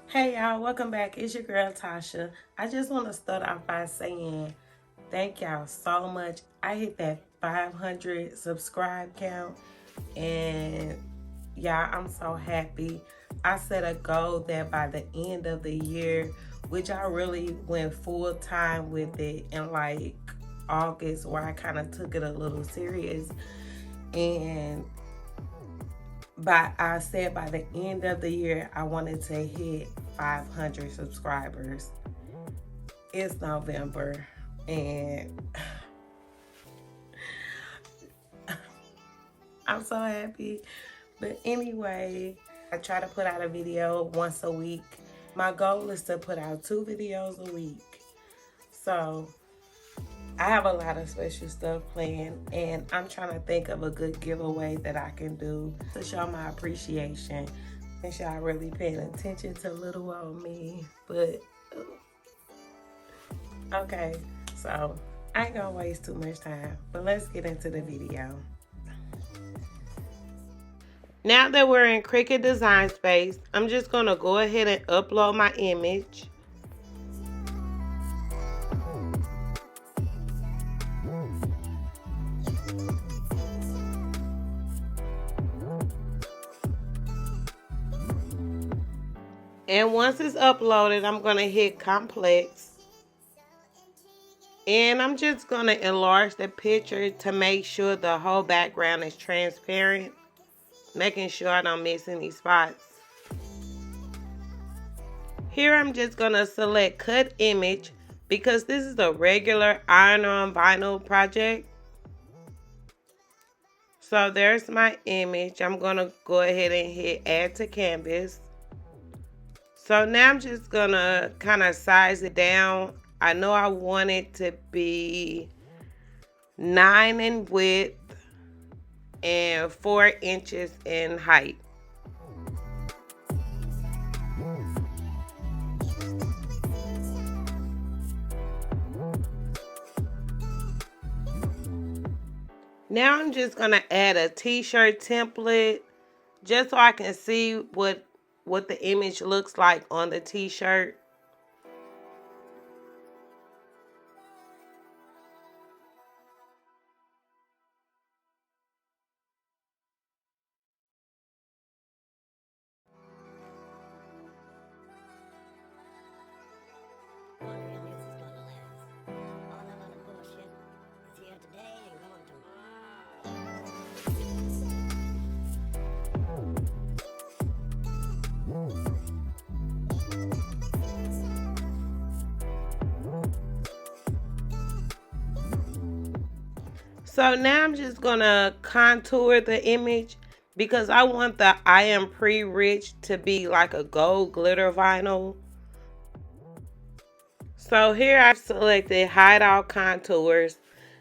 Hey y'all, welcome back. It's your girl Tasha. I just want to start off by saying thank y'all so much. I hit that 500 subscribe count and y'all, I'm so happy. I set a goal that by the end of the year, which I really went full time with it in like August, where I kind of took it a little serious. And I said by the end of the year, I wanted to hit 500 subscribers. It's November and I'm so happy. But anyway, I try to put out a video once a week. My goal is to put out 2 videos a week. So I have a lot of special stuff planned, and I'm trying to think of a good giveaway that I can do to show my appreciation. And y'all really paying attention to little old me. But okay, so I ain't gonna waste too much time, but let's get into the video. Now that we're in Cricut Design Space, I'm just gonna go ahead and upload my image. And once it's uploaded, I'm gonna hit complex. And I'm just gonna enlarge the picture to make sure the whole background is transparent, making sure I don't miss any spots. Here I'm just gonna select cut image because this is a regular iron-on vinyl project. So there's my image. I'm gonna go ahead and hit add to canvas. So now I'm just gonna kind of size it down. I know I want it to be 9 in width and 4 inches in height. Now I'm just gonna add a t-shirt template just so I can see what the image looks like on the t-shirt. So now I'm just gonna contour the image because I want the I am pre-rich to be like a gold glitter vinyl. So here I've selected hide all contours,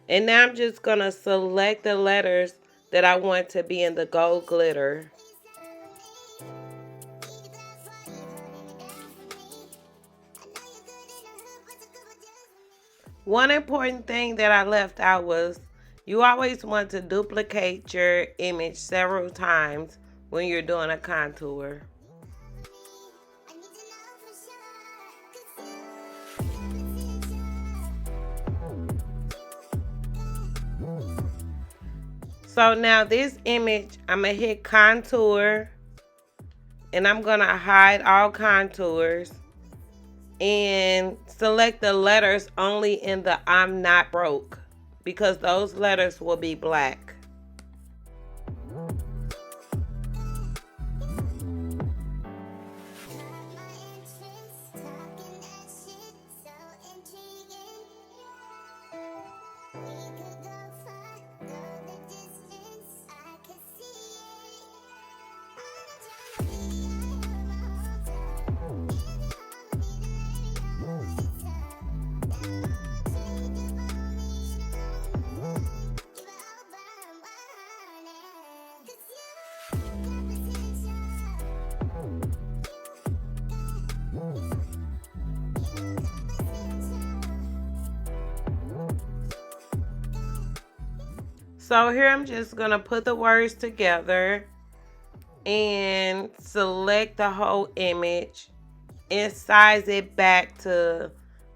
and now I'm just gonna select the letters that I want to be in the gold glitter. One important thing that I left out was you always want to duplicate your image several times when you're doing a contour. So now this image, I'm going to hit contour, and I'm going to hide all contours and select the letters only in the I'm not broke, because those letters will be black. So here I'm just going to put the words together and select the whole image and size it back to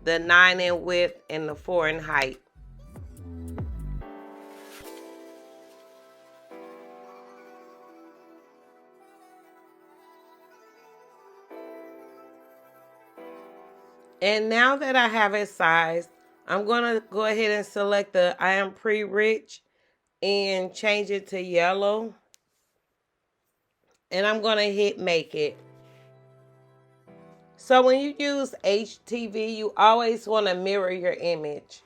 the 9 in width and the 4 in height. And now that I have it sized, I'm going to go ahead and select the I am pre-rich and change it to yellow. And I'm going to hit make it. So when you use HTV, you always want to mirror your image.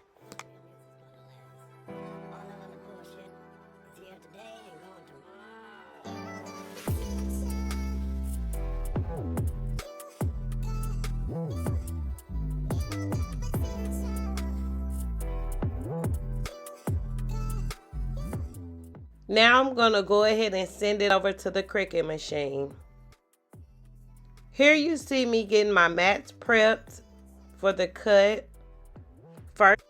Now I'm going to go ahead and send it over to the Cricut machine. Here you see me getting my mats prepped for the cut first.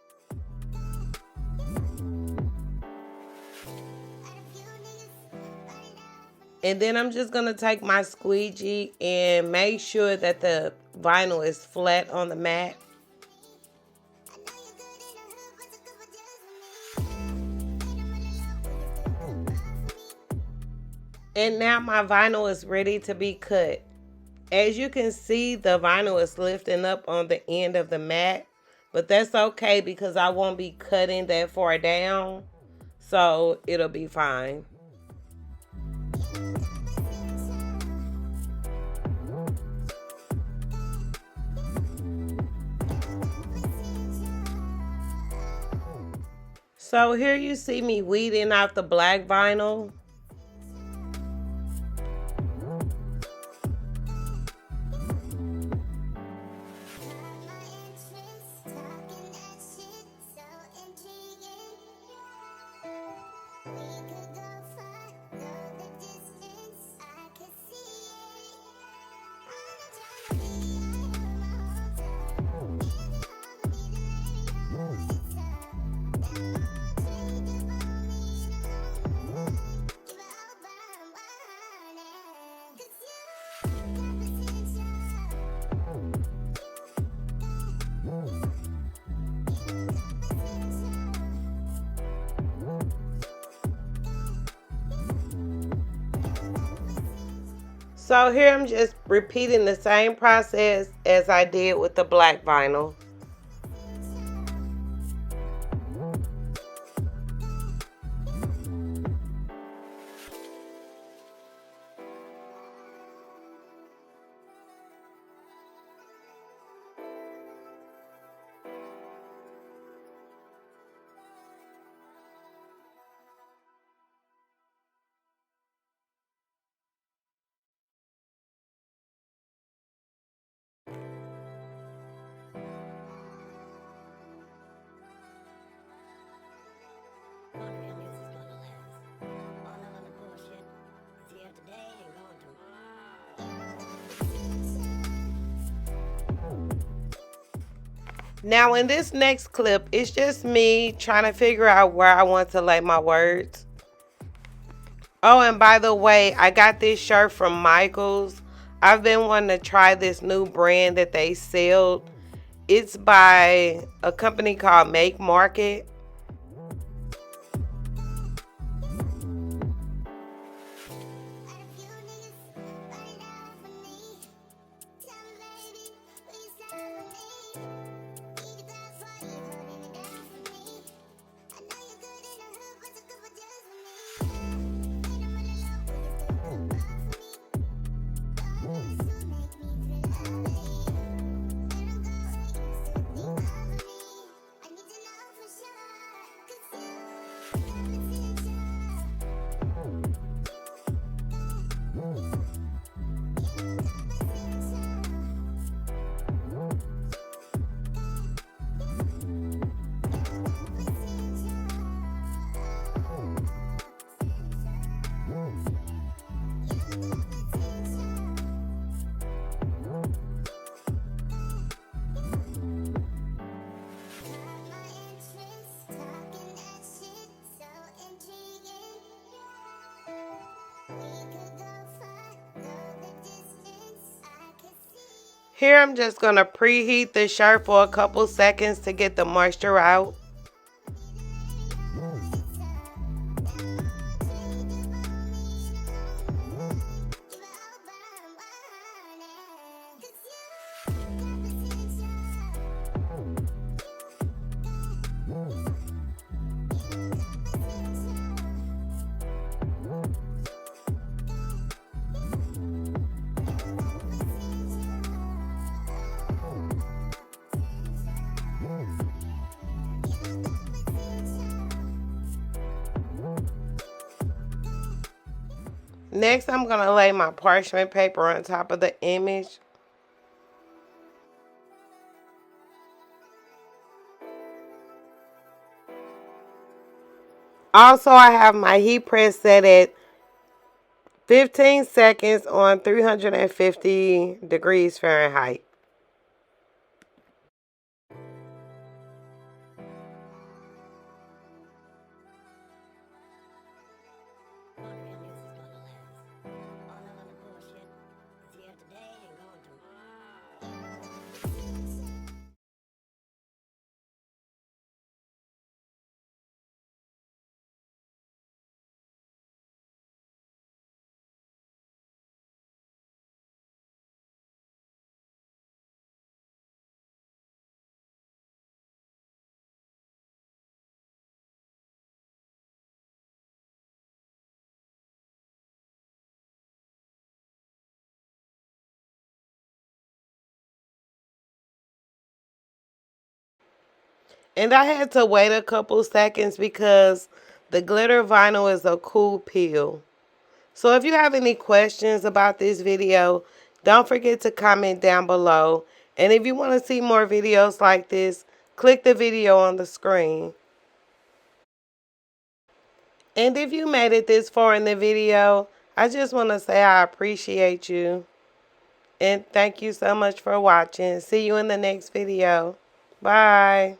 And then I'm just going to take my squeegee and make sure that the vinyl is flat on the mat. And now my vinyl is ready to be cut. As you can see, the vinyl is lifting up on the end of the mat, but that's okay because I won't be cutting that far down, so it'll be fine. So here you see me weeding out the black vinyl. So here I'm just repeating the same process as I did with the black vinyl. Now in this next clip, it's just me trying to figure out where I want to lay my words. Oh, and by the way, I got this shirt from Michaels. I've been wanting to try this new brand that they sell. It's by a company called Make Market. Here I'm just going to preheat the shirt for a couple seconds to get the moisture out. Next, I'm going to lay my parchment paper on top of the image. Also, I have my heat press set at 15 seconds on 350 degrees Fahrenheit. And I had to wait a couple seconds because the glitter vinyl is a cool peel. So if you have any questions about this video, don't forget to comment down below. And if you want to see more videos like this, click the video on the screen. And if you made it this far in the video, I just want to say I appreciate you. And thank you so much for watching. See you in the next video. Bye.